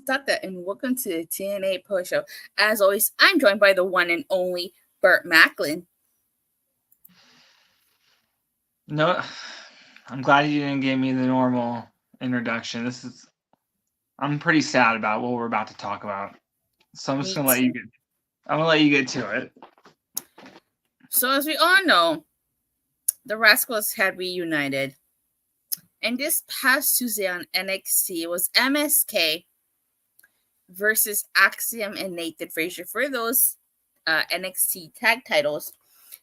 Tata, and welcome to the TNA Post Show. As always, I'm joined by the one and only Burt Macklin. No, I'm glad you didn't give me the normal introduction. I'm pretty sad about what we're about to talk about. So I'm just gonna let you get to it. So as we all know, the Rascals had reunited. And this past Tuesday on NXT, it was MSK versus Axiom and Nathan Frazier for those NXT tag titles.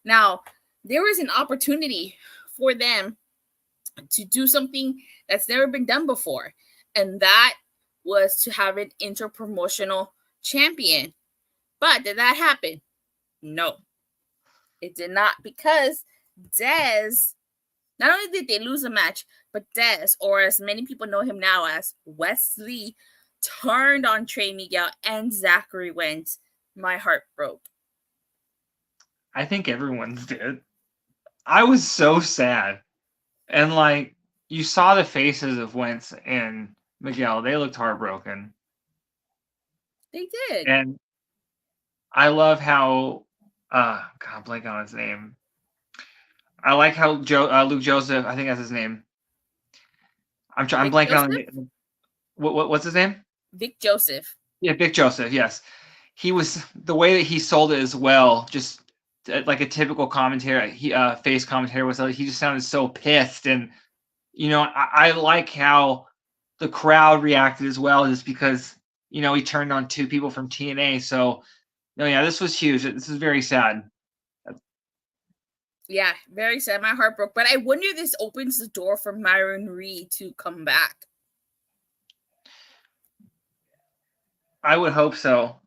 Now, there was an opportunity for them to do something that's never been done before, and that was to have an interpromotional champion. But did that happen? No, it did not, because Dez, not only did they lose a match, but Dez, or as many people know him now as Wesley, turned on Trey Miguel and Zachary Wentz. My heart broke. I think everyone's did. I was so sad. And like, you saw the faces of Wentz and Miguel. They looked heartbroken. They did. And I love how, God, blank on his name. I like how Luke Joseph, I think that's his name. I'm blanking on the name. What's his name? Vic Joseph. Yeah, Vic Joseph, yes. He was, the way that he sold it as well, just like a typical commentator, face commentator was, he just sounded so pissed. And, I like how the crowd reacted as well, just because, he turned on two people from TNA. So, this was huge. This is very sad. Yeah, very sad. My heart broke. But I wonder if this opens the door for Myron Reed to come back. I would hope so.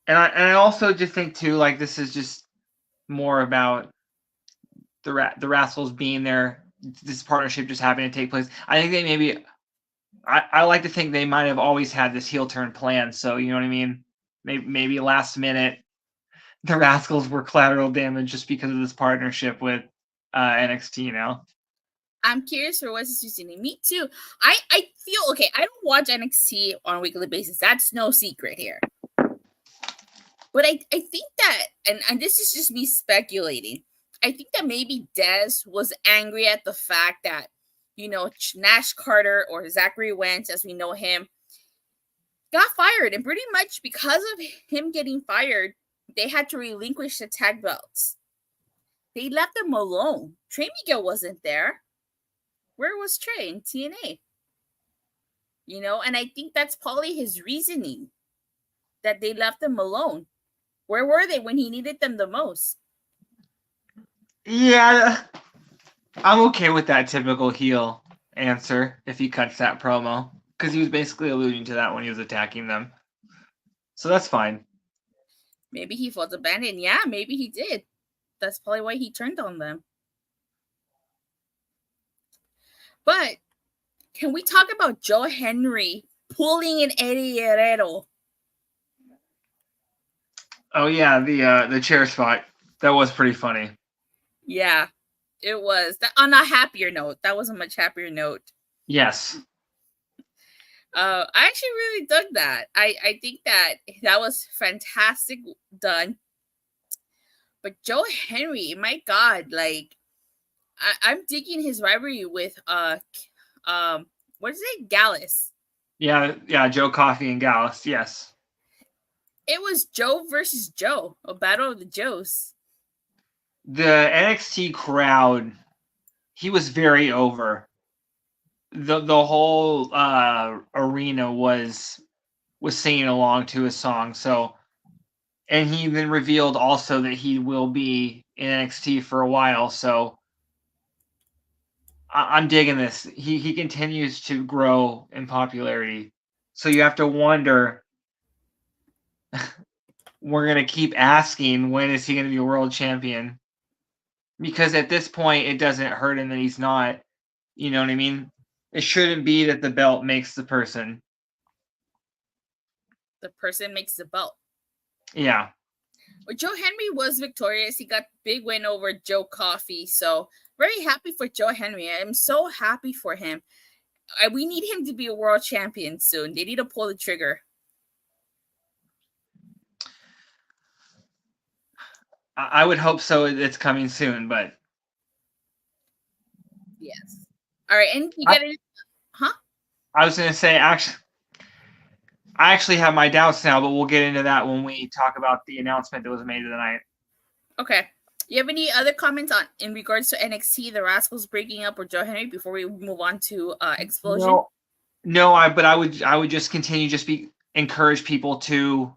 And I also just think, too, like, this is just more about the Rascals being there, this partnership just happening to take place. I think they maybe, I like to think they might have always had this heel turn plan. So, you know what I mean? Maybe last minute, the Rascals were collateral damage just because of this partnership with NXT now. I'm curious for what's this reasoning. Me too. I feel, okay, I don't watch NXT on a weekly basis. That's no secret here. But I think that, and this is just me speculating, I think that maybe Dez was angry at the fact that, Nash Carter, or Zachary Wentz, as we know him, got fired. And pretty much because of him getting fired, they had to relinquish the tag belts. They left them alone. Trey Miguel wasn't there. Where was Trey in TNA? And I think that's probably his reasoning, that they left them alone. Where were they when he needed them the most? Yeah, I'm okay with that typical heel answer if he cuts that promo, because he was basically alluding to that when he was attacking them. So that's fine. Maybe he felt abandoned. Yeah, maybe he did. That's probably why he turned on them. But can we talk about Joe Hendry pulling an Eddie Guerrero? Oh yeah, the chair spot. That was pretty funny. Yeah, it was. On a happier note. That was a much happier note. Yes. I actually really dug that. I think that was fantastic done. But Joe Hendry, my God, like, I'm digging his rivalry with what is it, Gallus? Yeah, Joe Coffey and Gallus. Yes. It was Joe versus Joe, a battle of the Joes. The NXT crowd, he was very over. The whole arena was singing along to his song. So, and he then revealed also that he will be in NXT for a while. So, I'm digging this. He continues to grow in popularity. So you have to wonder. We're gonna keep asking, when is he gonna be a world champion? Because at this point, it doesn't hurt him that he's not. You know what I mean? It shouldn't be that the belt makes the person. The person makes the belt. Yeah. Well, Joe Hendry was victorious. He got big win over Joe Coffey. So very happy for Joe Hendry. I'm so happy for him. We need him to be a world champion soon. They need to pull the trigger I would hope so. It's coming soon, but yes. All right, and you get it, huh? I was going to say, actually, I actually have my doubts now, but we'll get into that when we talk about the announcement that was made tonight. Okay. You have any other comments on in regards to NXT, the Rascals breaking up, or Joe Hendry before we move on to Explosion? But I would just continue encourage people to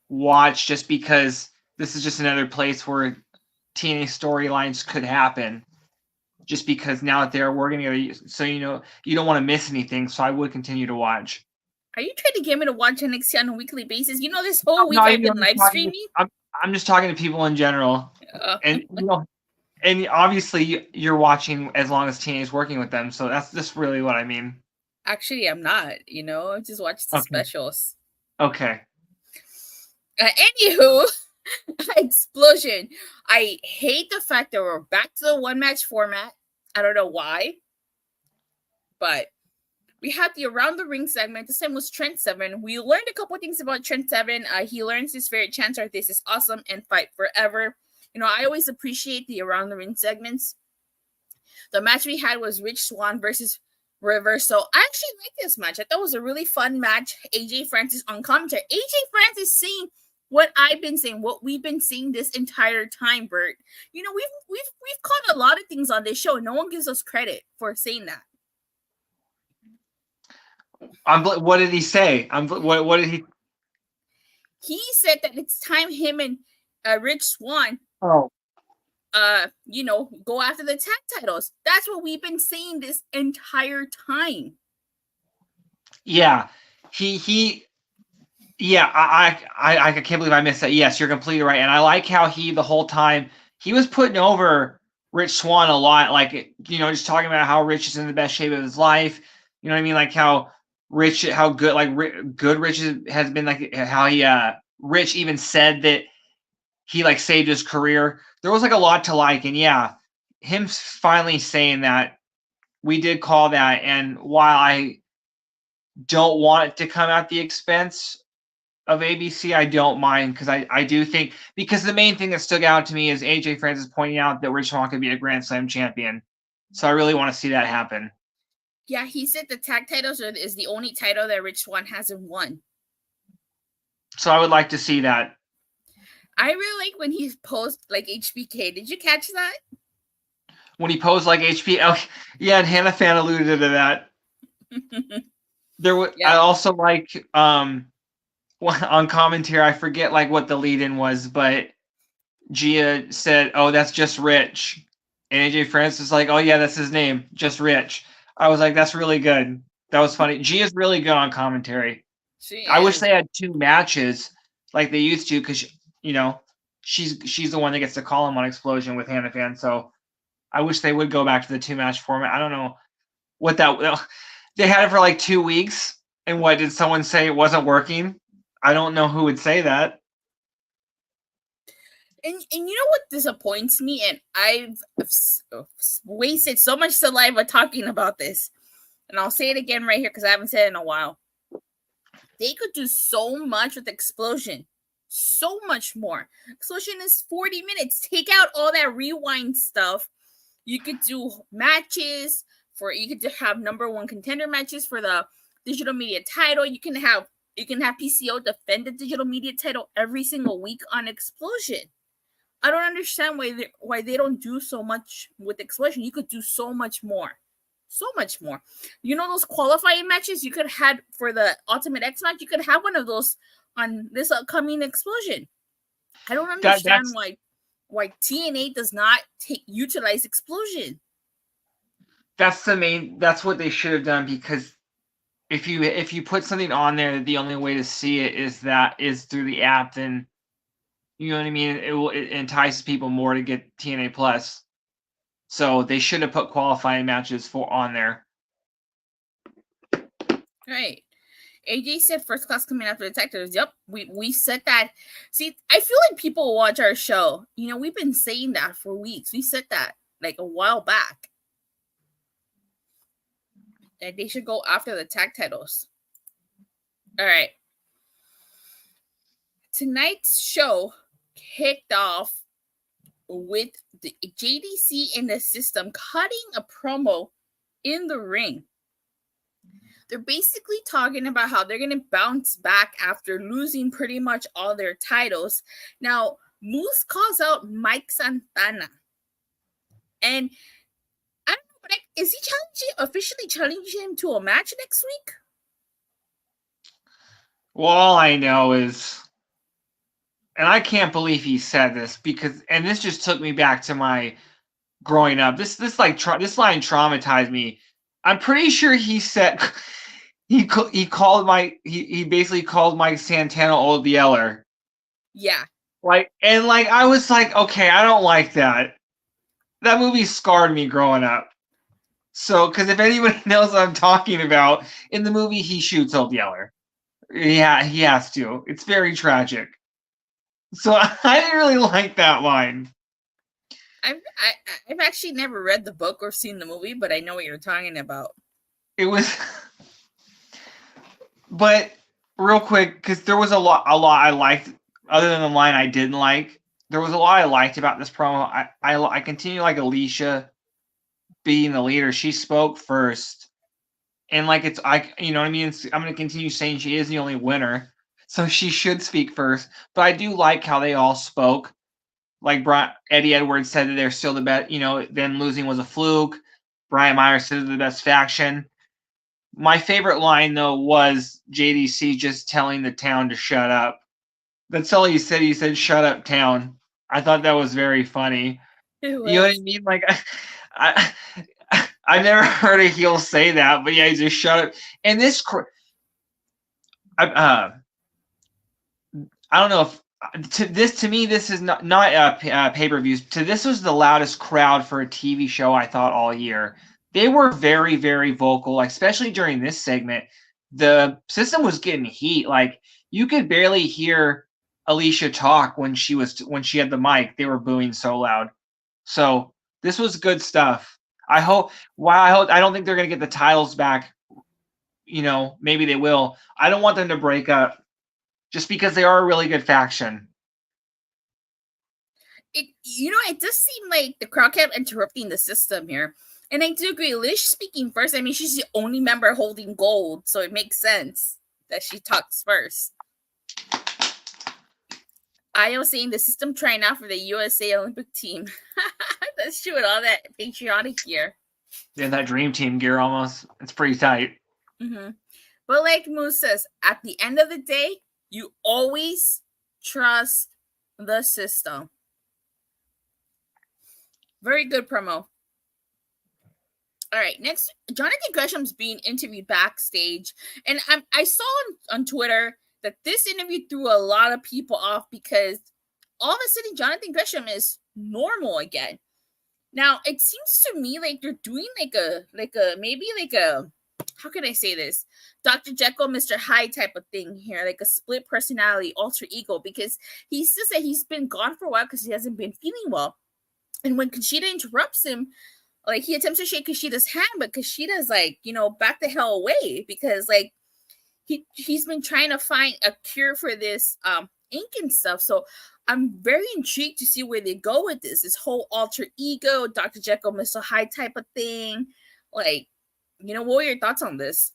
watch, just because this is just another place where TNA storylines could happen. Just because now that they're working together, so you don't want to miss anything. So I would continue to watch. Are you trying to get me to watch NXT on a weekly basis? This whole week I've been live streaming. I'm just talking to people in general, and and obviously you're watching as long as TNA is working with them. So that's just really what I mean. Actually, I'm not. I just watch the specials. Okay. Anywho, Explosion. I hate the fact that we're back to the one match format. I don't know why, but we had the Around the Ring segment. This time was Trent Seven. We learned a couple things about Trent Seven. He learns his favorite chants are "This is awesome" and "Fight forever." I always appreciate the Around the Ring segments. The match we had was Rich Swann versus Reverso. I actually like this match. I thought it was a really fun match. AJ Francis on commentary. AJ Francis saying what I've been saying, what we've been saying this entire time, Burt. We've caught a lot of things on this show. No one gives us credit for saying that. What did he say? What did he? He said that it's time him and Rich Swann. Go after the tag titles. That's what we've been saying this entire time. Yeah, I can't believe I missed that. Yes, you're completely right. And I like how the whole time he was putting over Rich Swann a lot. Like, just talking about how Rich is in the best shape of his life. You know what I mean? Like how good, good Rich has been, like how Rich even said that he saved his career. There was a lot to like, and yeah, him finally saying that, we did call that. And while I don't want it to come at the expense of ABC, I don't mind, because I do think, because the main thing that stuck out to me is AJ Francis pointing out that Rich Swann could be a Grand Slam champion. So I really want to see that happen. Yeah, he said the tag titles is the only title that Rich Swann hasn't won. So I would like to see that. I really like when he posed like HBK. Did you catch that? When he posed like HBK? Oh, yeah, and Hannah Fan alluded to that. I also like on commentary, I forget what the lead-in was, but Gia said, "Oh, that's just Rich," and AJ Francis was like, "Oh yeah, that's his name, just Rich." I was like, "That's really good. That was funny." Gia's really good on commentary. I wish they had 2 matches like they used to, because she's the one that gets to call him on Explosion with Hannah Fan. So I wish they would go back to the 2-match format. I don't know what they had it for 2 weeks, and what did someone say it wasn't working? I don't know who would say that. And you know what disappoints me, and I've wasted so much saliva talking about this, and I'll say it again right here because I haven't said it in a while. They could do so much with Explosion. So much more. Explosion is 40 minutes. Take out all that rewind stuff. You could do matches you could have #1 contender matches for the digital media title. You can have PCO defend the digital media title every single week on Explosion. I don't understand why they don't do so much with Explosion. You could do so much more. So much more. Those qualifying matches you could have for the Ultimate X match? You could have one of those on this upcoming Explosion. I don't understand why TNA does not utilize Explosion. That's what they should have done, because if you put something on there, the only way to see it is through the app, then you know what I mean? It entices people more to get TNA Plus. So they should have put qualifying matches on there. Right. AJ said first class coming after the tag titles. Yep, we said that. See, I feel like people watch our show. We've been saying that for weeks. We said that a while back. That they should go after the tag titles. All right. Tonight's show kicked off with the JDC in the system cutting a promo in the ring. They're basically talking about how they're going to bounce back after losing pretty much all their titles. Now, Moose calls out Mike Santana. And I don't know, but is he officially challenging him to a match next week? Well, all I know is, and I can't believe he said this because, and this just took me back to my growing up. This line traumatized me. I'm pretty sure he said he basically called Mike Santana Old Yeller. Yeah. I was like, okay, I don't like that. That movie scarred me growing up. So, because if anybody knows what I'm talking about, in the movie he shoots Old Yeller. Yeah, he has to. It's very tragic. So I didn't really like that line. I've actually never read the book or seen the movie, but I know what you're talking about. It was, but real quick, because there was a lot I liked, other than the line I didn't like. There was a lot I liked about this promo. I continue to like Alicia being the leader. She spoke first, and you know what I mean. I'm gonna continue saying she is the only winner, so she should speak first. But I do like how they all spoke. Like Eddie Edwards said that they're still the best. You know, them losing was a fluke. Brian Myers said they're the best faction. My favorite line though was JDC just telling the town to shut up. That's all he said. He said, "Shut up, town." I thought that was very funny. You know what I mean? Like, I never heard a heel say that, but yeah, he just shut up. And this, I don't know if to me this is not pay-per-views. This was the loudest crowd for a TV show I thought all year. They were very, very vocal, especially during this segment. The system was getting heat. Like, you could barely hear Alicia talk when she had the mic. They were booing so loud. So this was good stuff. I don't think they're gonna get the titles back. You know, maybe they will. I don't want them to break up just because they are a really good faction. It does seem like the crowd kept interrupting the system here. And I do agree, Lish speaking first. I mean, she's the only member holding gold, so it makes sense that she talks first. Io saying the system trying out for the USA Olympic team. That's true with all that patriotic gear. Yeah, that dream team gear almost. It's pretty tight. Mm-hmm. But like Moose says, at the end of the day, you always trust the system. Very good promo. All right, next, Jonathan Gresham's being interviewed backstage. And I saw on Twitter that this interview threw a lot of people off because all of a sudden Jonathan Gresham is normal again. Now, it seems to me like they're doing maybe how can I say this? Dr. Jekyll, Mr. Hyde type of thing here, like a split personality, alter ego, because he says that he's been gone for a while because he hasn't been feeling well. And when Kushida interrupts him, like, he attempts to shake Kushida's hand, but Kushida's like, back the hell away because, like, he's been trying to find a cure for this ink and stuff. So I'm very intrigued to see where they go with this whole alter ego, Dr. Jekyll, Mr. Hyde type of thing. Like, what were your thoughts on this?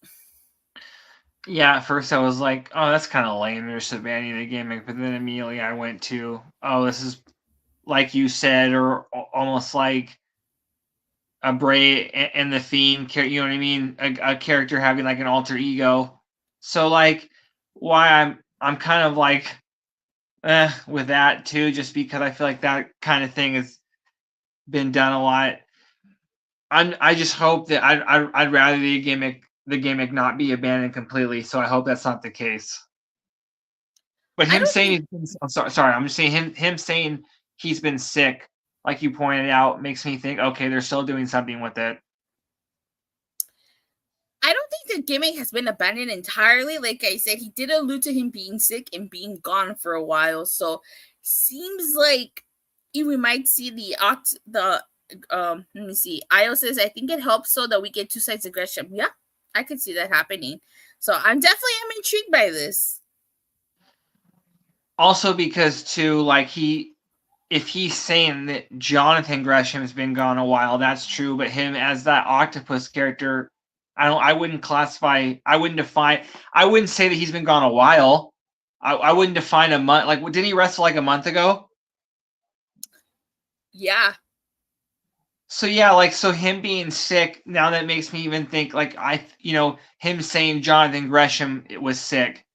Yeah, at first I was like, oh, that's kind of lame. They're just abandoning the gimmick. But then immediately I went to, oh, this is, like you said, or almost like a Bray and the Fiend, you know what I mean? A character having like an alter ego. So like, why I'm kind of like, with that too, just because I feel like that kind of thing has been done a lot. I just hope that I'd rather the gimmick not be abandoned completely. So I hope that's not the case. But him saying, I'm sorry, I'm just saying him saying he's been sick, like you pointed out, makes me think, okay, they're still doing something with it. I don't think the gimmick has been abandoned entirely. Like I said, he did allude to him being sick and being gone for a while. So seems like we might see let me see. Io says, I think it helps so that we get two sides of Gresham. Yeah, I could see that happening. So I'm intrigued by this. Also because too, like if he's saying that Jonathan Gresham has been gone a while, that's true. But him as that octopus character, I wouldn't classify. I wouldn't define. I wouldn't say that he's been gone a while. I wouldn't define a month. Like, didn't he wrestle like a month ago? Yeah. So yeah, like so him being sick now that makes me even think like him saying Jonathan Gresham was sick,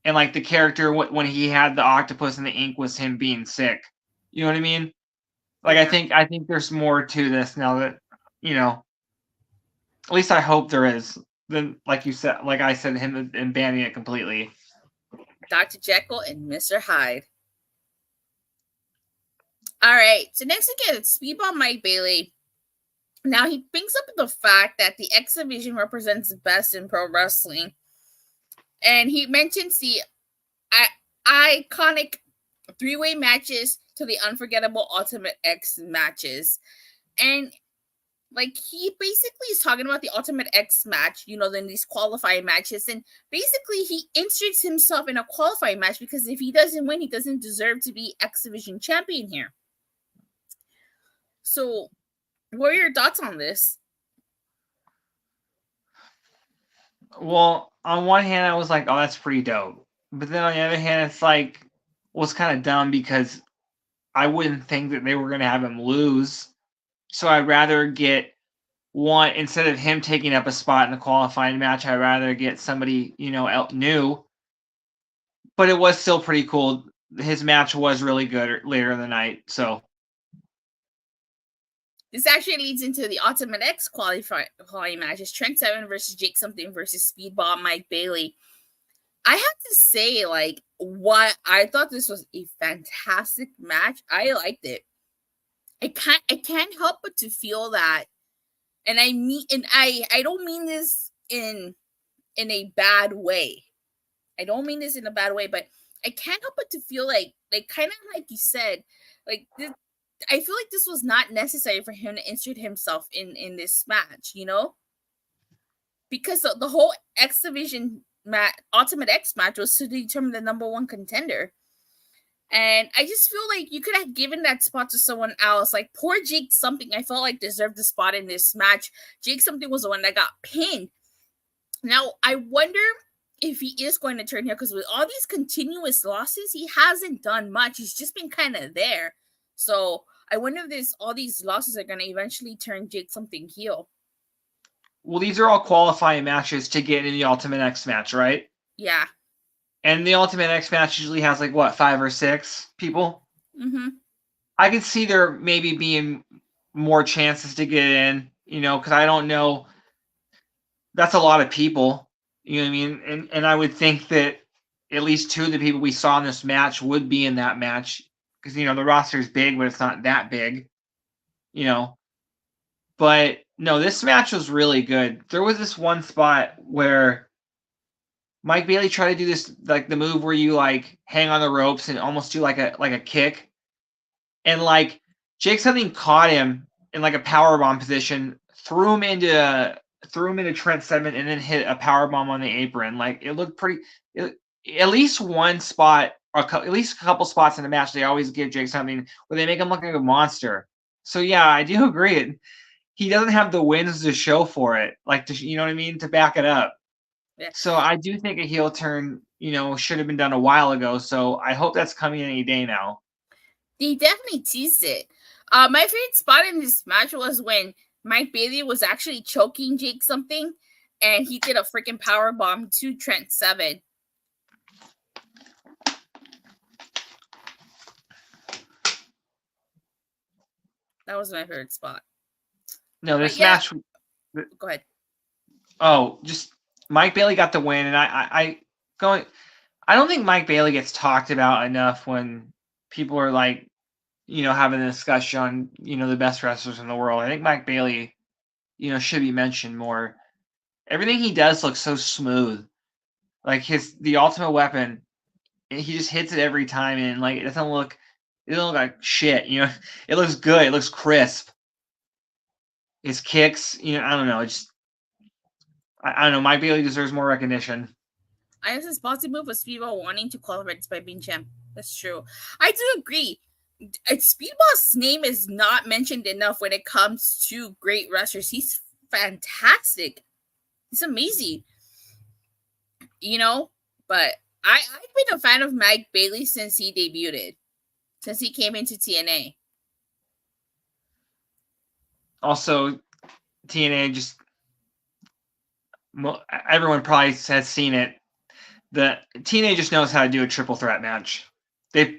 and like the character when he had the octopus and the ink was him being sick. You know what I mean? Like Yeah. I think there's more to this now that at least I hope there is. Than like you said, like I said, him and banning it completely. Dr. Jekyll and Mr. Hyde. All right. So next again, it's Speedball Mike Bailey. Now he brings up the fact that the X Division represents the best in pro wrestling, and he mentions the iconic three-way matches to the unforgettable Ultimate X matches, and like he basically is talking about the Ultimate X match, then these qualifying matches, and basically he inserts himself in a qualifying match because if he doesn't win, he doesn't deserve to be X Division champion here. So, what are your thoughts on this? Well, on one hand, I was like, "Oh, that's pretty dope," but then on the other hand, it's like, well, it's kind of dumb because I wouldn't think that they were going to have him lose. So I'd rather get one instead of him taking up a spot in the qualifying match. I'd rather get somebody new. But it was still pretty cool. His match was really good later in the night. So this actually leads into the Ultimate X qualifying matches: Trent Seven versus Jake Something versus Speedball Mike Bailey. I have to say, like, what I thought this was a fantastic match. I liked it. I can't help but to feel that, and I don't mean this in a bad way. I don't mean this in a bad way, but I can't help but to feel like kind of like you said, like I feel like this was not necessary for him to insert himself in this match, because the whole X Division Ultimate X match was to determine the number one contender. And I just feel like you could have given that spot to someone else. Like poor Jake Something, I felt like deserved the spot in this match. Jake Something was the one that got pinned. Now, I wonder if he is going to turn here, because with all these continuous losses, he hasn't done much. He's just been kind of there. So I wonder if all these losses are going to eventually turn Jake Something heel. Well, these are all qualifying matches to get in the Ultimate X match, right? Yeah. And the Ultimate X match usually has like what, 5 or 6 people? Mm-hmm. I could see there maybe being more chances to get in, because I don't know. That's a lot of people, you know what I mean? And I would think that at least 2 of the people we saw in this match would be in that match because, the roster is big, but it's not that big, But no, this match was really good. There was this one spot where Mike Bailey tried to do this, like the move where you like hang on the ropes and almost do like a kick. And like Jake Something caught him in like a powerbomb position, threw him into Trent Seven, and then hit a powerbomb on the apron. Like it looked pretty. At least one spot, or at least a couple spots in the match, they always give Jake Something where they make him look like a monster. So yeah, I do agree. He doesn't have the wins to show for it, like you know what I mean, to back it up. Yeah. So I do think a heel turn, should have been done a while ago. So I hope that's coming any day now. They definitely teased it. My favorite spot in this match was when Mike Bailey was actually choking Jake Something, and he did a freaking power bomb to Trent Seven. That was my favorite spot. No, this match. Go ahead. Oh, just Mike Bailey got the win, and I don't think Mike Bailey gets talked about enough when people are like, having a discussion on, the best wrestlers in the world. I think Mike Bailey, should be mentioned more. Everything he does looks so smooth. Like the ultimate weapon, he just hits it every time, and like it doesn't look like shit. It looks good. It looks crisp. His kicks, I don't know. I don't know. Mike Bailey deserves more recognition. I guess his bossy move was Speedball wanting to qualify despite being champ. That's true. I do agree. Speedball's name is not mentioned enough when it comes to great wrestlers. He's fantastic. He's amazing. You know, but I've been a fan of Mike Bailey since he debuted, since he came into TNA. Also, TNA just everyone probably has seen it. The TNA just knows how to do a triple threat match. I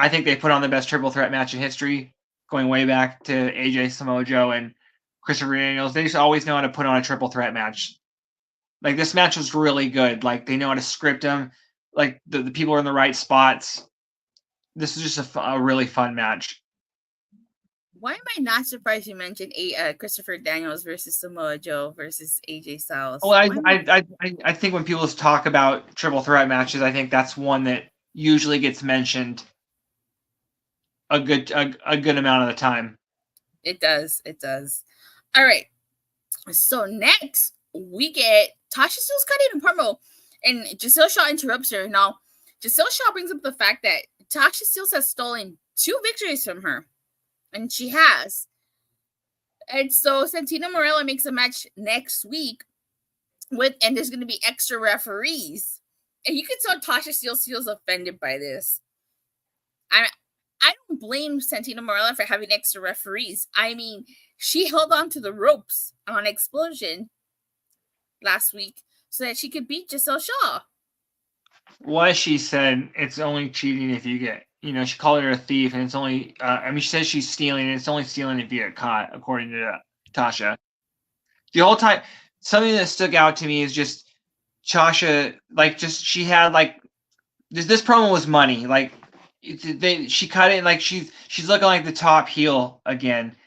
think they put on the best triple threat match in history, going way back to AJ Samoa Joe and Christopher Daniels. They just always know how to put on a triple threat match. Like, this match was really good. Like, they know how to script them. Like, the people are in the right spots. This is just a really fun match. Why am I not surprised you mentioned Christopher Daniels versus Samoa Joe versus AJ Styles? Well, I think when people talk about triple threat matches, I think that's one that usually gets mentioned a good amount of the time. It does. All right. So next we get Tasha Steelz cutting a promo, and Giselle Shaw interrupts her. Now, Giselle Shaw brings up the fact that Tasha Steelz has stolen 2 victories from her, and she has. And so Santino Marella makes a match next week and there's going to be extra referees. And you can tell Tasha Steelz feels offended by this. I don't blame Santino Marella for having extra referees. I mean, she held on to the ropes on Explosion last week so that she could beat Giselle Shaw. What she said, it's only cheating if you get, she called her a thief, and it's only, she says she's stealing, and it's only stealing if you get caught, according to Tasha. The whole time, something that stuck out to me is just Tasha, she had, this promo was money. She cut it, and, she's looking like the top heel again.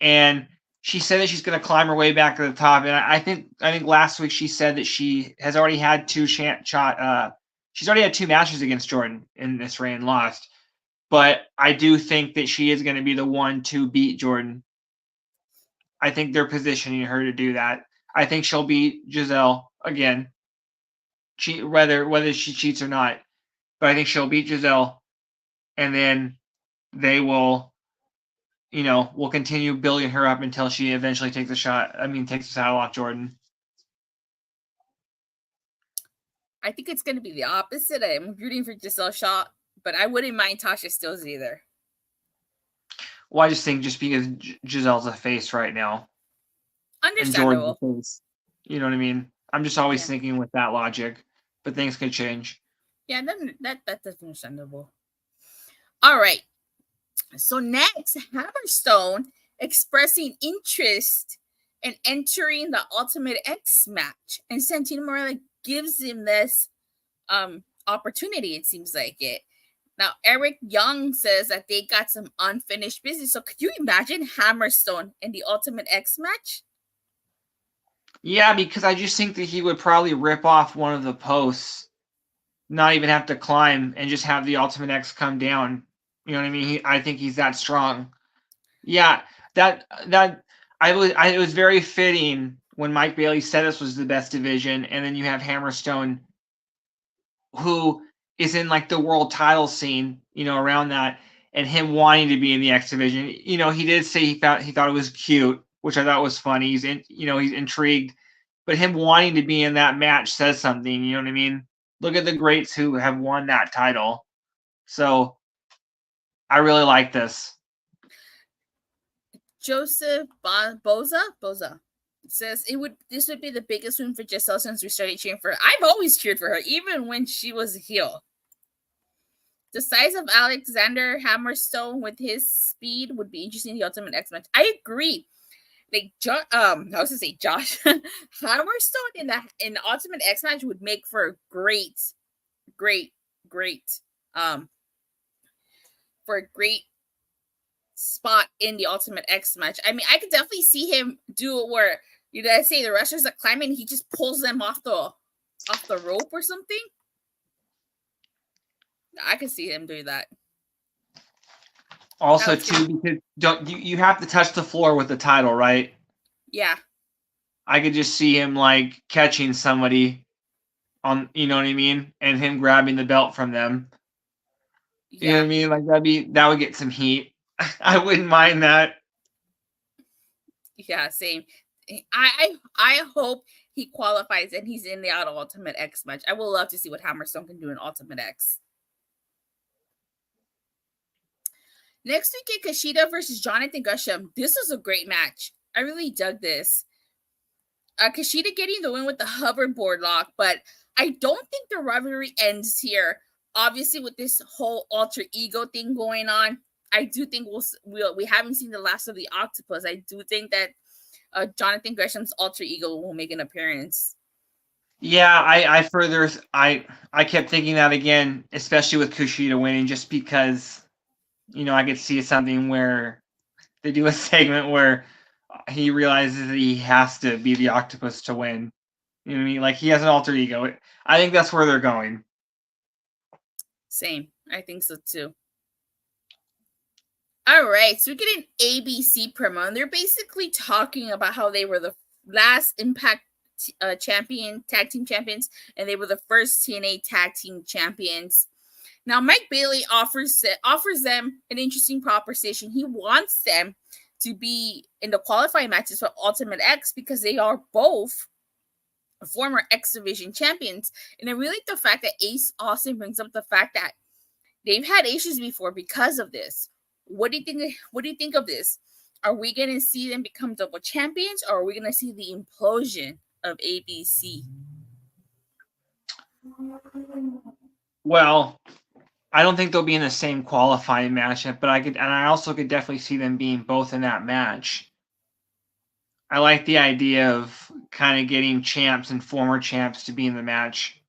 And she said that she's going to climb her way back to the top. And I think last week she said that she has already had she's already had 2 matches against Jordynne in this reign, lost. But I do think that she is going to be the one to beat Jordynne. I think they're positioning her to do that. I think she'll beat Giselle again, whether she cheats or not. But I think she'll beat Giselle, and then they will, will continue building her up until she eventually takes the title off Jordynne. I think it's going to be the opposite. I'm rooting for Giselle Shaw, but I wouldn't mind Tasha Steelz either. Well, I just think just because Giselle's a face right now. Understandable. And Jordynne's a face. You know what I mean? I'm just always thinking with that logic, but things could change. Yeah, that's understandable. All right. So next, Hammerstone expressing interest in entering the Ultimate X match, and Santino Marella gives him this opportunity. It seems like it. Now, Eric Young says that they got some unfinished business. So could you imagine Hammerstone in the Ultimate X match? Yeah, because I just think that he would probably rip off one of the posts, not even have to climb, and just have the Ultimate X come down. You know what I mean? I think he's that strong. Yeah, it was very fitting when Mike Bailey said this was the best division, and then you have Hammerstone, who is in the world title scene, around that, and him wanting to be in the X division. He did say he thought it was cute, which I thought was funny. He's intrigued, but him wanting to be in that match says something. You know what I mean? Look at the greats who have won that title. So I really like this. Joseph Boza says this would be the biggest win for Giselle since we started cheering for her. I've always cheered for her, even when she was a heel. The size of Alexander Hammerstone with his speed would be interesting in the Ultimate X match. I agree. Josh Hammerstone in the Ultimate X match would make for a great spot in the Ultimate X match. I mean, I could definitely see him do it where say the wrestlers are climbing, he just pulls them off the rope or something. I could see him doing that. Also, too, because you have to touch the floor with the title, right? Yeah. I could just see him catching somebody on, you know what I mean, and him grabbing the belt from them. You know what I mean? Like that would get some heat. I wouldn't mind that. Yeah, same. I hope he qualifies and he's in the Ultimate X match. I would love to see what Hammerstone can do in Ultimate X. Next we get Kushida versus Jonathan Gresham. This was a great match. I really dug this. Kushida getting the win with the hoverboard lock, but I don't think the rivalry ends here. Obviously, with this whole alter ego thing going on, I do think we haven't seen the last of the octopus. I do think that Jonathan Gresham's alter ego will make an appearance. Yeah, I kept thinking that again, especially with Kushida winning, just because I could see something where they do a segment where he realizes that he has to be the octopus to win. You know what I mean? Like he has an alter ego. I think that's where they're going. Same. I think so too. All right, so we get an ABC promo, and they're basically talking about how they were the last Impact tag team champions, and they were the first TNA tag team champions. Now, Mike Bailey offers them an interesting proposition. He wants them to be in the qualifying matches for Ultimate X because they are both former X Division champions. And I really like the fact that Ace Austin brings up the fact that they've had issues before because of this. What do you think? What do you think of this? Are we going to see them become double champions, or are we going to see the implosion of ABC? Well, I don't think they'll be in the same qualifying matchup, but I also could definitely see them being both in that match. I like the idea of kind of getting champs and former champs to be in the match,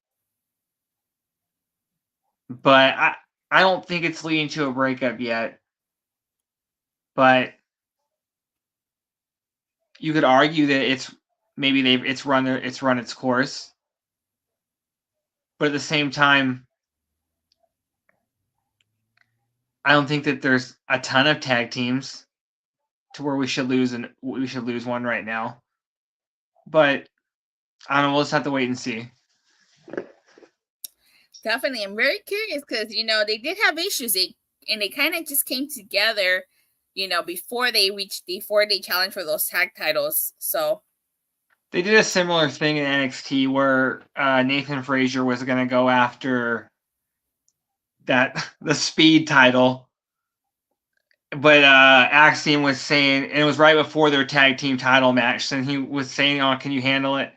but I don't think it's leading to a breakup yet. But you could argue that it's run its course. But at the same time, I don't think that there's a ton of tag teams to where we should lose one right now. But I don't know, we'll just have to wait and see. Definitely. I'm very curious because they did have issues. They kind of just came together, before they challenged for those tag titles. So they did a similar thing in NXT where Nathan Frazier was going to go after the speed title, but Axiom was saying, and it was right before their tag team title match, and he was saying, "Oh, can you handle it?"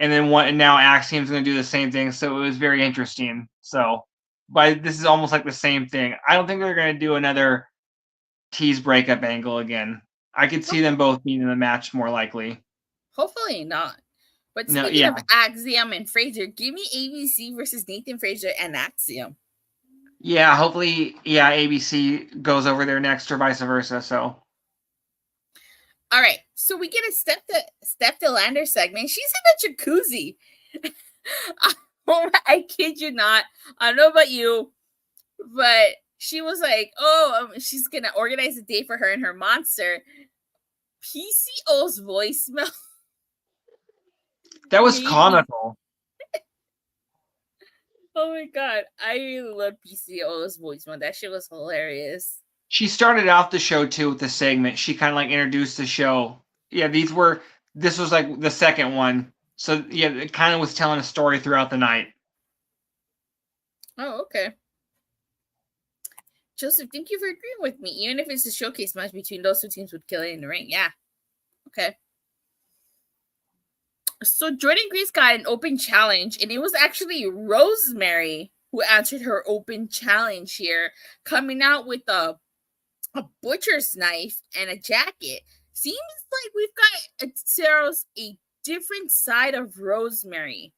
And then now Axiom's going to do the same thing. So it was very interesting. So, but this is almost like the same thing. I don't think they're going to do another tease breakup angle again. I could see them both being in the match more likely. Hopefully not. But speaking of Axiom and Frazier, give me ABC versus Nathan Frazier and Axiom. Yeah, hopefully, ABC goes over there next or vice versa. So, all right. So we get a Steph DeLander segment. She's in a jacuzzi. I kid you not. I don't know about you, but she was like, she's going to organize a day for her and her monster. PCO's voicemail. That was comical. Oh my God. I really love PCO's voicemail. That shit was hilarious. She started out the show too with the segment. She kind of like introduced the show. Yeah, this was like the second one. So yeah, it kind of was telling a story throughout the night. Oh, okay. Joseph, thank you for agreeing with me. Even if it's a showcase match between those two teams, would kill it in the ring. Yeah. Okay. So Jordynne Grace got an open challenge, and it was actually Rosemary who answered her open challenge here, coming out with a butcher's knife and a jacket. Seems like we've got a different side of Rosemary.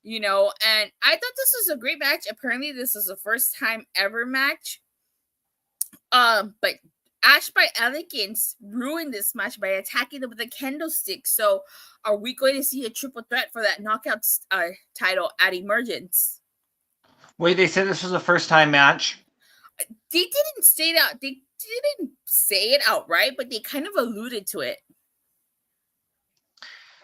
And I thought this was a great match. Apparently, this is a first time ever match. But Ash by Elegance ruined this match by attacking them with a kendo stick. So, are we going to see a triple threat for that knockout title at Emergence? Wait, they said this was a first time match? They didn't say that. They didn't say it outright, but they kind of alluded to it.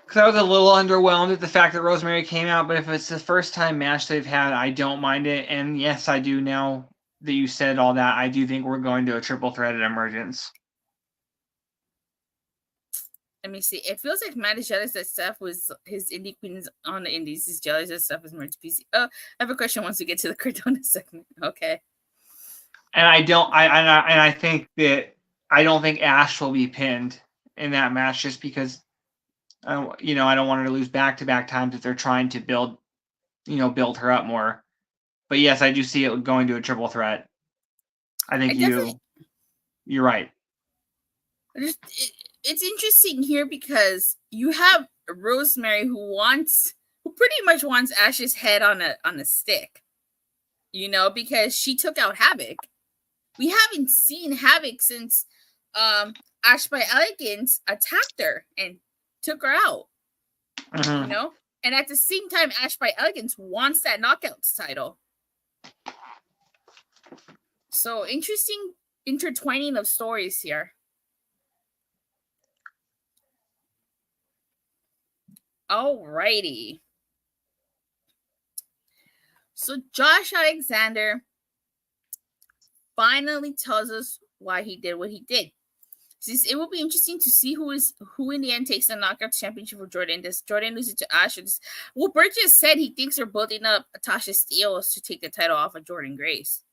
Because I was a little underwhelmed at the fact that Rosemary came out, but if it's the first time match they've had, I don't mind it. And yes, I do now that you said all that, I do think we're going to a triple threat at Emergence. Let me see. It feels like Matt is jealous that Steph was his indie queens on the indies. He's jealous that Steph is more to PC. Oh, I have a question once we get to the Cardona segment. Okay. And I think that I don't think Ash will be pinned in that match just because I don't want her to lose back-to-back times if they're trying to build her up more. But yes, I do see it going to a triple threat. I think you're right. It's interesting here because you have Rosemary who pretty much wants Ash's head on a stick, because she took out Havoc. We haven't seen Havoc since Ash by Elegance attacked her and took her out. Mm-hmm. And at the same time, Ash by Elegance wants that Knockouts title. So interesting intertwining of stories here. Alrighty. So Josh Alexander finally tells us why he did what he did. It will be interesting to see who in the end takes the Knockout Championship for Jordynne. Does Jordynne lose it to Ash? Well, Burt just said he thinks they're building up Tasha Steelz to take the title off of Jordynne Grace.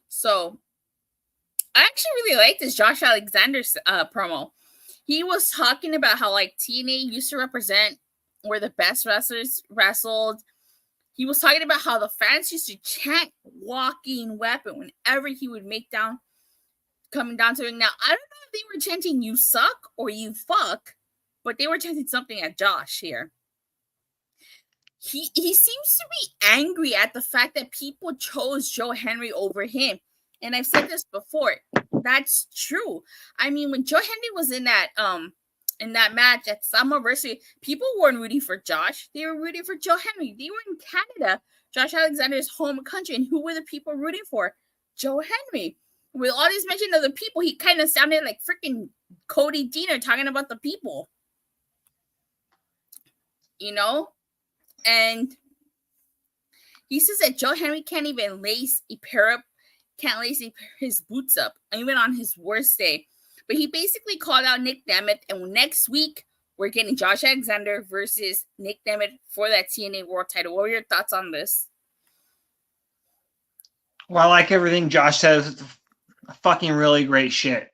So, I actually really like this Josh Alexander's promo. He was talking about how TNA used to represent where the best wrestlers wrestled. He was talking about how the fans used to chant "Walking Weapon" whenever he would coming down to it. Now, I don't know if they were chanting "You suck" or "You fuck," but they were chanting something at Josh here. He seems to be angry at the fact that people chose Joe Hendry over him. And I've said this before. That's true. I mean, when Joe Hendry was in that match at Summerversary, people weren't rooting for Josh. They were rooting for Joe Hendry. They were in Canada, Josh Alexander's home country. And who were the people rooting for? Joe Hendry. With all these mention of the people, he kind of sounded like freaking Cody Deaner talking about the people. And he says that Joe Hendry can't even lace his boots up, even on his worst day. But he basically called out Nick Nemeth, and next week we're getting Josh Alexander versus Nick Nemeth for that TNA World Title. What are your thoughts on this? Well, I like everything Josh says. It's fucking really great shit.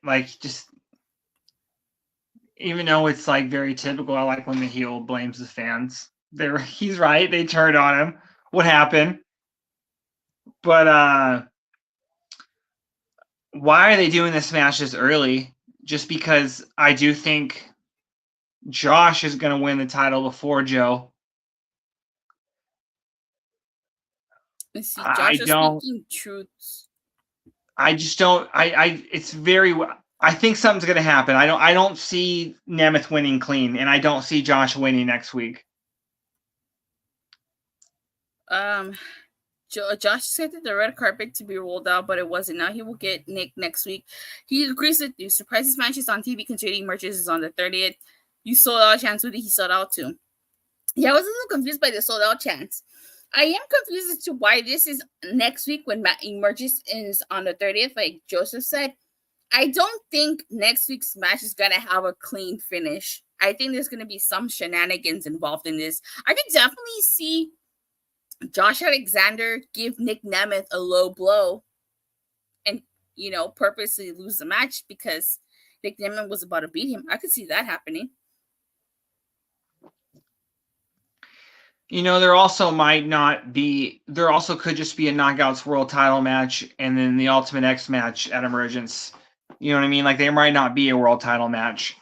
Even though it's very typical, I like when the heel blames the fans. He's right. They turned on him. What happened? But why are they doing this match this early? Just because I do think Josh is going to win the title before Joe. See, Josh is speaking truths. I just don't. It's very. I think something's going to happen. I don't see Nemeth winning clean, and I don't see Josh winning next week. Josh said that the red carpet to be rolled out, but it wasn't. Now he will get Nick next week. He agrees with you. Surprises matches on TV considering merches is on the 30th. You sold out chance. Who did he sold out to? Yeah, I was a little confused by the sold out chance. I am confused as to why this is next week when merches is on the 30th, like Joseph said. I don't think next week's match is going to have a clean finish. I think there's going to be some shenanigans involved in this. I could definitely see Josh Alexander give Nick Nemeth a low blow and, purposely lose the match because Nick Nemeth was about to beat him. I could see that happening. There also could just be a Knockouts World Title match and then the Ultimate X match at Emergence. You know what I mean? There might not be a World Title match.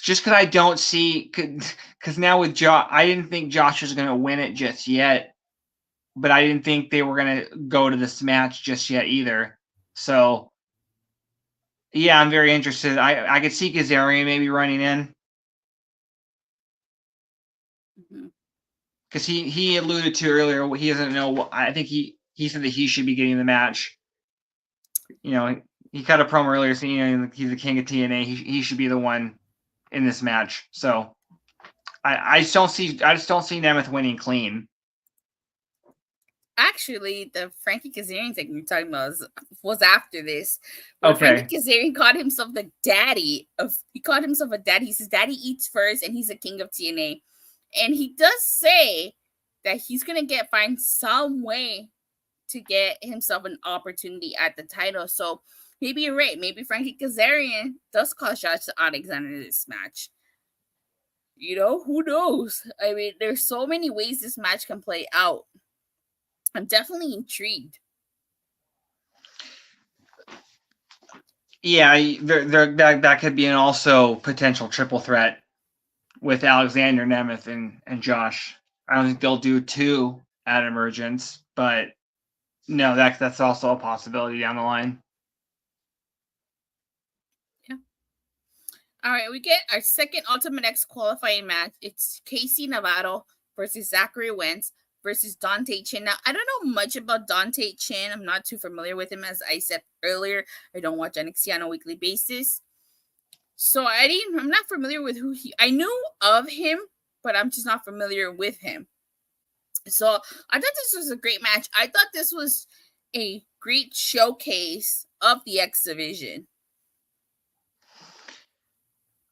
Just because I don't see, because now with Josh, I didn't think Josh was going to win it just yet, but I didn't think they were going to go to this match just yet either. So, yeah, I'm very interested. I could see Kazarian maybe running in. Because he alluded to earlier, he doesn't know. I think he said that he should be getting the match. He cut a promo earlier saying he's the king of TNA. He should be the one in this match. So I just don't see Nemeth winning clean. Actually, the Frankie Kazarian thing you're talking about was after this. Where Okay. Frankie Kazarian called himself the daddy of. He called himself a daddy. He says daddy eats first, and he's a king of TNA. And he does say that he's gonna find some way to get himself an opportunity at the title. So maybe you're right. Maybe Frankie Kazarian does call shots to Alexander this match. You know, who knows? I mean, there's so many ways this match can play out. I'm definitely intrigued. Yeah, that could be an also potential triple threat with Alexander, Nemeth, and Josh. I don't think they'll do 2 at Emergence, but no, that's also a possibility down the line. Yeah. All right, we get our second Ultimate X qualifying match. It's Casey Navarro versus Zachary Wentz versus Dante Chin. Now, I don't know much about Dante Chin. I'm not too familiar with him. As I said earlier, I don't watch NXT on a weekly basis. So I'm not familiar with I knew of him, but I'm just not familiar with him. So I thought this was a great match. I thought this was a great showcase of the X Division.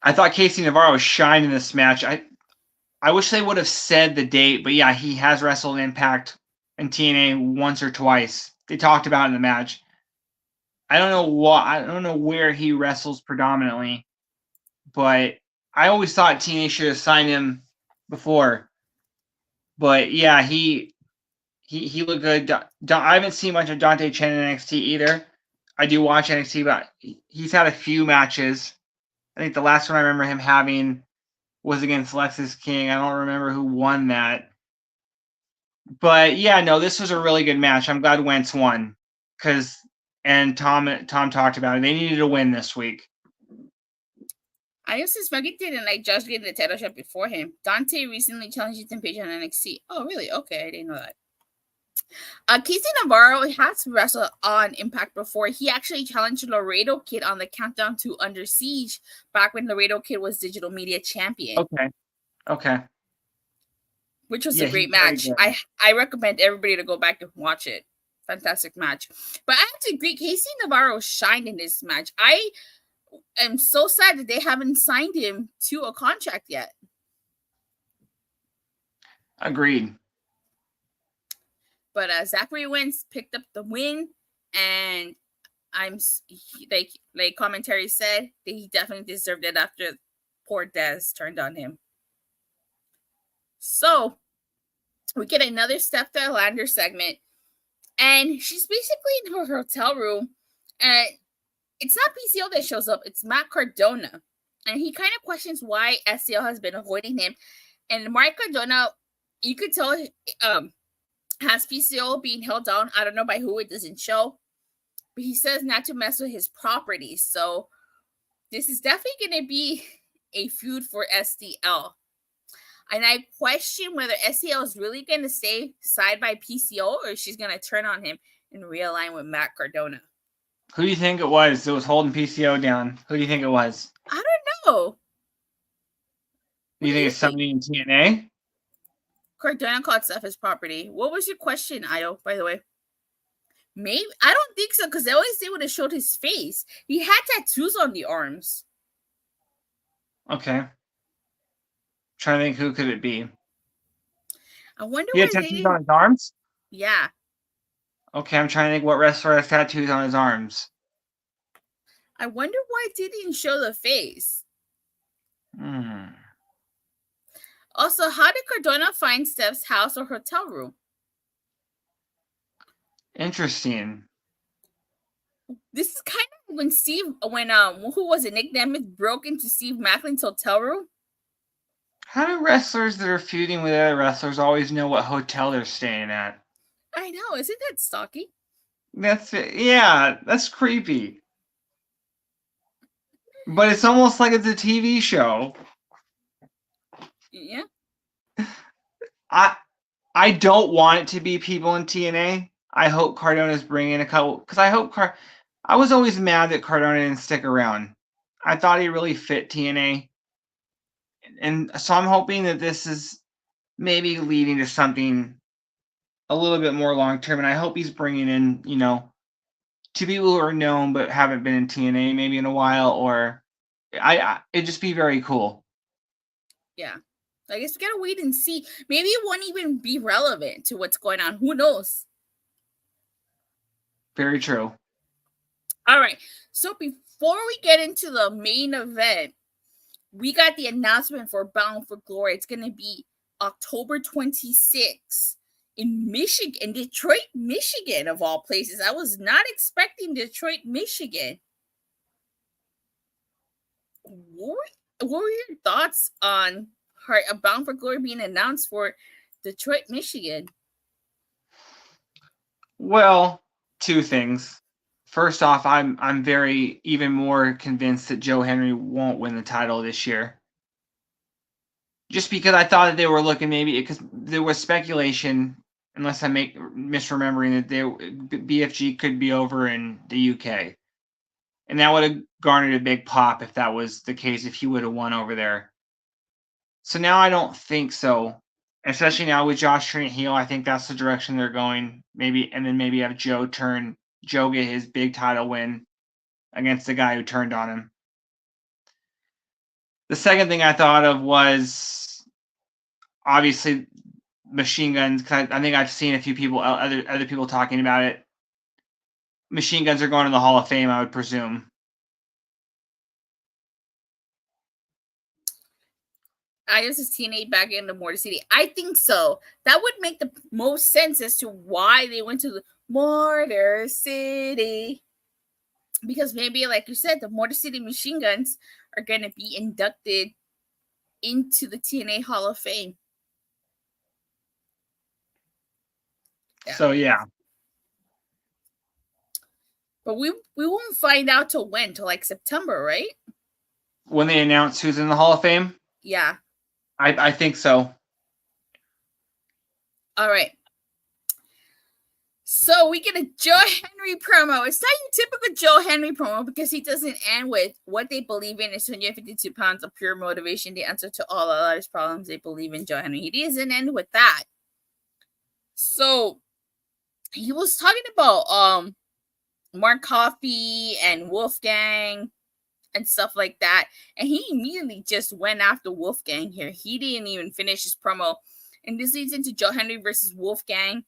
I thought Casey Navarro shined in this match. I wish they would have said the date, but yeah, he has wrestled Impact and TNA once or twice. They talked about it in the match. I don't know where he wrestles predominantly, but I always thought TNA should have signed him before. But yeah, he looked good. I haven't seen much of Dante Chen in NXT either. I do watch NXT, but he's had a few matches. I think the last one I remember him having was against Lexis King. I don't remember who won that. But yeah, no, this was a really good match. I'm glad Wentz won. And Tom talked about it. They needed a win this week. I also spaghetti and I just getting the title shot before him. Dante recently challenged Ethan Page on NXT. Oh, really? Okay, I didn't know that. Casey Navarro has wrestled on Impact before. He actually challenged Laredo Kid on the Countdown to Under Siege back when Laredo Kid was digital media champion. Okay. Which was a great match. I recommend everybody to go back and watch it. Fantastic match. But I have to agree, Casey Navarro shined in this match. I am so sad that they haven't signed him to a contract yet. Agreed. But Zachary Wentz picked up the win, and I'm like commentary said that he definitely deserved it after poor Dez turned on him. So we get another Steph Lander segment, and she's basically in her hotel room, and it's not PCO that shows up, it's Matt Cardona. And he kind of questions why SCL has been avoiding him. And Mark Cardona, you could tell, has PCO being held down. I don't know by who, it doesn't show. But he says not to mess with his property. So this is definitely going to be a feud for SDL. And I question whether SDL is really going to stay side by PCO or she's going to turn on him and realign with Matt Cardona. Who do you think it was that was holding PCO down? Who do you think it was? I don't know. Do you think it's somebody in TNA? Cardona called Steph his property. What was your question, Io, by the way? Maybe. I don't think so, because they always say when it showed his face. He had tattoos on the arms. Okay. Trying to think, who could it be? I wonder he had tattoos on his arms? Yeah. Okay, I'm trying to think what wrestler has tattoos on his arms. I wonder why it didn't show the face. Also, how did Cardona find Steph's house or hotel room? Interesting. This is kind of when who was it? Nick Nemeth broke into Steve Macklin's hotel room. How do wrestlers that are feuding with other wrestlers always know what hotel they're staying at? I know, isn't that stalky? That's creepy. But it's almost like it's a TV show. Yeah. I don't want it to be people in TNA. I hope Cardona's bringing a couple, because I was always mad that Cardona didn't stick around. I thought he really fit TNA, And so I'm hoping that this is maybe leading to something a little bit more long term. And I hope he's bringing in, two people who are known but haven't been in TNA maybe in a while, or it'd just be very cool. Yeah. I guess we gotta wait and see. Maybe it won't even be relevant to what's going on. Who knows? Very true. All right. So before we get into the main event, we got the announcement for Bound for Glory. It's going to be October 26th in Michigan, in Detroit, Michigan, of all places. I was not expecting Detroit, Michigan. What were your thoughts on Bound for Glory being announced for Detroit, Michigan? Well, two things. First off, I'm very even more convinced that Joe Hendry won't win the title this year. Just because I thought that they were looking maybe because there was speculation, unless I'm misremembering, that BFG could be over in the UK, and that would have garnered a big pop if that was the case. If he would have won over there. So now I don't think so. Especially now with Josh turning heel, I think that's the direction they're going. Maybe, and then maybe have Joe get his big title win against the guy who turned on him. The second thing I thought of was obviously Machine Guns. Cause I think I've seen a few people, other people talking about it. Machine Guns are going to the Hall of Fame, I would presume. I guess it's TNA back into Motor City. I think so. That would make the most sense as to why they went to the Motor City. Because maybe, like you said, the Motor City Machine Guns are going to be inducted into the TNA Hall of Fame. Yeah. So, yeah. But we won't find out till when? Till like September, right? When they announce who's in the Hall of Fame? Yeah. I think so. All right. So we get a Joe Hendry promo. It's not your typical Joe Hendry promo because he doesn't end with what they believe in is 252 pounds of pure motivation, the answer to all our life's problems. They believe in Joe Hendry. He doesn't end with that. So he was talking about Mark Coffey and Wolfgang and stuff like that. And he immediately just went after Wolfgang here. He didn't even finish his promo. And this leads into Joe Hendry versus Wolfgang.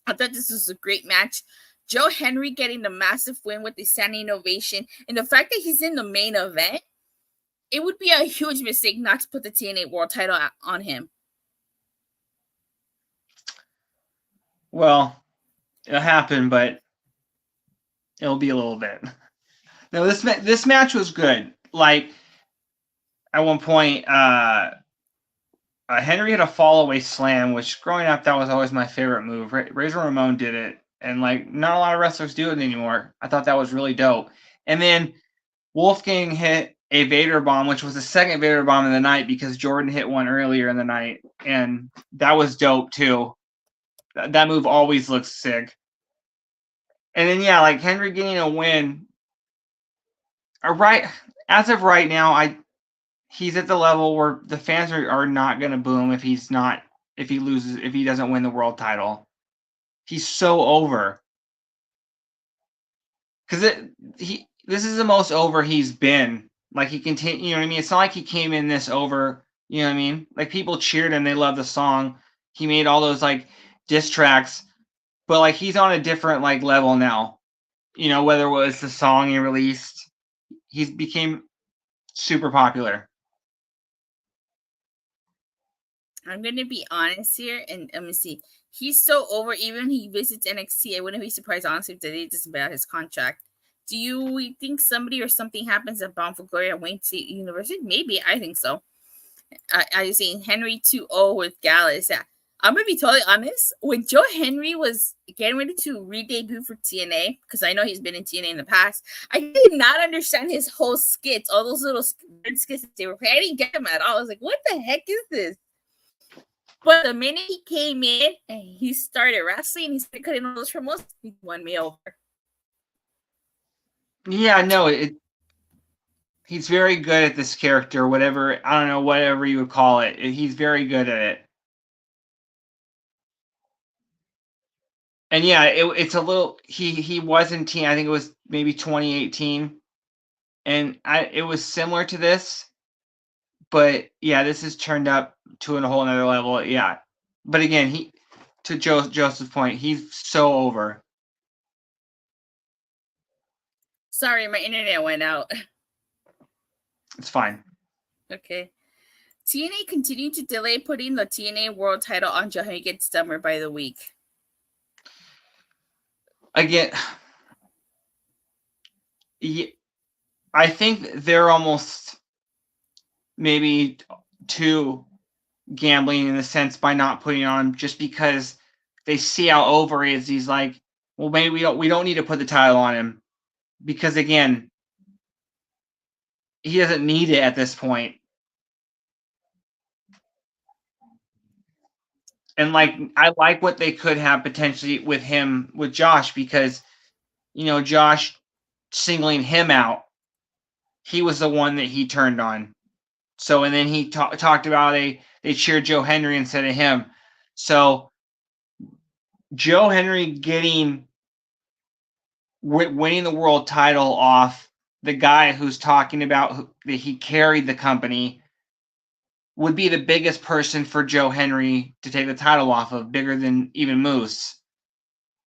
I thought this was a great match. Joe Hendry getting the massive win with the standing ovation. And the fact that he's in the main event, it would be a huge mistake not to put the TNA World title on him. Well, it'll happen, but it'll be a little bit. No, this match was good. Like, at one point, Henry had a fall-away slam, which growing up, that was always my favorite move. Razor Ramon did it, and like not a lot of wrestlers do it anymore. I thought that was really dope. And then Wolfgang hit a Vader bomb, which was the second Vader bomb of the night because Jordynne hit one earlier in the night, and that was dope too. That move always looks sick. And then yeah, like Henry getting a win. Right as of right now, he's at the level where the fans are not going to boo him if he doesn't win the world title. He's so over. Because this is the most over he's been. Like he continued, you know what I mean? It's not like he came in this over, you know what I mean? Like people cheered him, they loved the song. He made all those like diss tracks, but like he's on a different like level now. You know, whether it was the song he released, he became super popular. I'm going to be honest here, and let me see. He's so over, even he visits NXT. I wouldn't be surprised, honestly, if they just about his contract. Do you think somebody or something happens at Bound for Glory at Wayne State University? Maybe. I think so. I was saying Henry 2-0 with Gallus. Yeah. I'm going to be totally honest. When Joe Hendry was getting ready to re-debut for TNA, because I know he's been in TNA in the past, I did not understand his whole skits, all those little skits that they were playing. I didn't get them at all. I was like, what the heck is this? But the minute he came in and he started wrestling, he started cutting all those promos, he won me over. Yeah, no, He's very good at this character, whatever, I don't know, whatever you would call it. He's very good at it. And yeah, it's a little, he was in teen, I think it was maybe 2018. And it was similar to this, but yeah, this has turned up to a whole another level. Yeah. But again, to Joseph's point, he's so over. Sorry, my internet went out. It's fine. Okay. TNA continued to delay putting the TNA World title on Jordynne Summer by the week. Again, I think they're almost maybe too gambling in a sense by not putting it on, just because they see how over he is. He's like, well, maybe we don't need to put the title on him, because again, he doesn't need it at this point. And like, I like what they could have potentially with him, with Josh, because, you know, Josh singling him out, he was the one that he turned on. So, and then he talked about they cheered Joe Hendry instead of him. So Joe Hendry winning the world title off the guy who's talking about that he carried the company would be the biggest person for Joe Hendry to take the title off of, bigger than even Moose.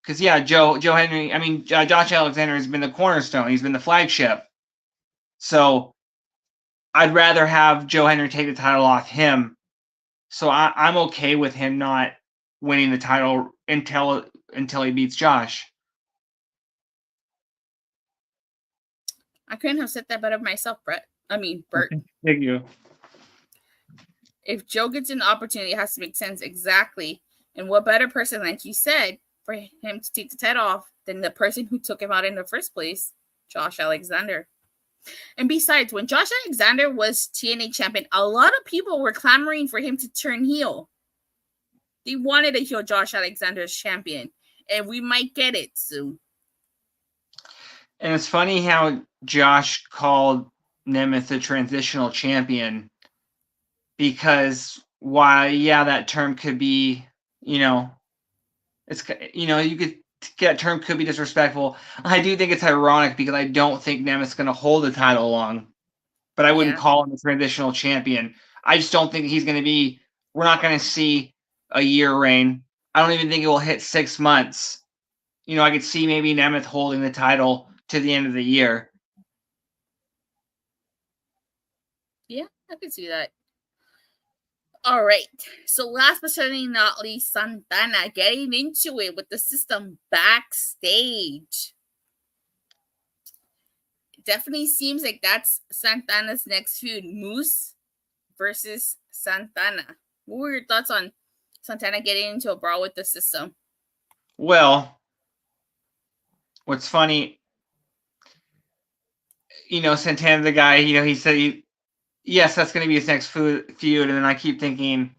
Because yeah, Joe Hendry, I mean, Josh Alexander has been the cornerstone. He's been the flagship. So I'd rather have Joe Hendry take the title off him. So I'm okay with him not winning the title until he beats Josh. I couldn't have said that better myself, Burt. Thank you. If Joe gets an opportunity, it has to make sense exactly. And what better person, like you said, for him to take the title off than the person who took him out in the first place, Josh Alexander. And besides, when Josh Alexander was TNA champion, a lot of people were clamoring for him to turn heel. They wanted to heel Josh Alexander as champion, and we might get it soon. And it's funny how Josh called Nemeth a transitional champion, because while, yeah, that term could be, you know, it's, you know, you could that term could be disrespectful. I do think it's ironic, because I don't think Nemeth's going to hold the title long, but I wouldn't call him a transitional champion. I just don't think he's going to be, we're not going to see a year reign. I don't even think it will hit 6 months. You know, I could see maybe Nemeth holding the title to the end of the year. Yeah, I can see that. All right. So last but certainly not least, Santana getting into it with the system backstage. It definitely seems like that's Santana's next feud, Moose versus Santana. What were your thoughts on Santana getting into a brawl with the system? Well, what's funny, you know, Santana, the guy, you know, he said, yes, that's going to be his next feud. And then I keep thinking,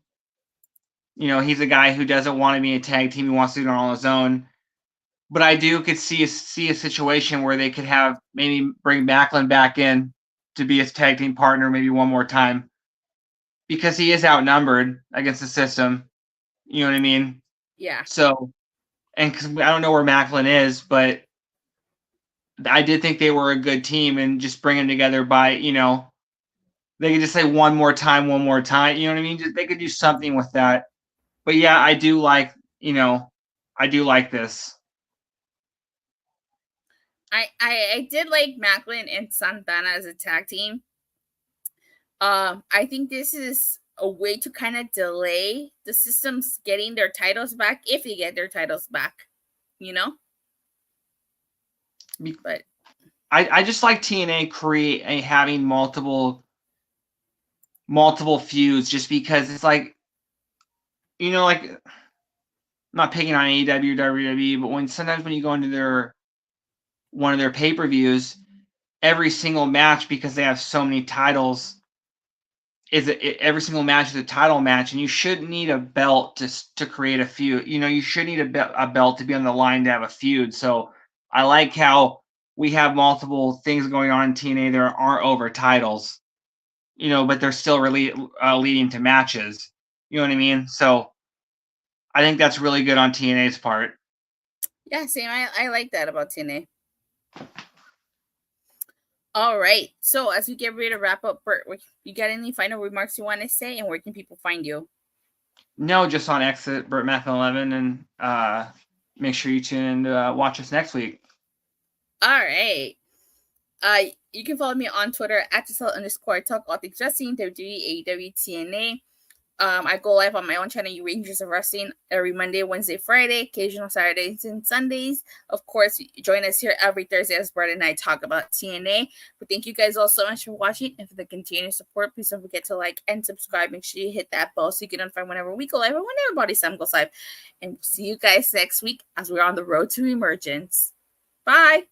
you know, he's a guy who doesn't want to be a tag team. He wants to do it on his own. But I could see a situation where they could have, maybe bring Macklin back in to be his tag team partner maybe one more time, because he is outnumbered against the system. You know what I mean? Yeah. So, and because I don't know where Macklin is, but I did think they were a good team, and just bring them together by, you know, they could just say one more time. You know what I mean? They could do something with that. But yeah, I do like this. I did like Macklin and Santana as a tag team. I think this is a way to kind of delay the systems getting their titles back, if they get their titles back, you know? But I just like TNA having multiple feuds, just because it's like, you know, like, I'm not picking on AEW, WWE, but sometimes when you go into one of their pay-per-views, every single match, because they have so many titles, every single match is a title match, and you shouldn't need a belt to create a feud. You know, you should need a belt to be on the line to have a feud. So I like how we have multiple things going on in TNA that aren't over titles, you know, but they're still really leading to matches. You know what I mean? So I think that's really good on TNA's part. Yeah, same. I like that about TNA. All right. So as we get ready to wrap up, Burt, you got any final remarks you want to say, and where can people find you? No, just on Exit, Burt Math 11, and make sure you tune in to watch us next week. All right. You can follow me on Twitter at @Datila_talk all things wrestling, WWE, AEW, TNA. I go live on my own channel, You Rangers of Wrestling, every Monday, Wednesday, Friday, occasional Saturdays and Sundays. Of course, join us here every Thursday as Brett and I talk about TNA. But thank you guys all so much for watching and for the continued support. Please don't forget to like and subscribe. Make sure you hit that bell so you get notified whenever we go live or whenever Body Sam goes live. And see you guys next week as we're on the road to emergence. Bye.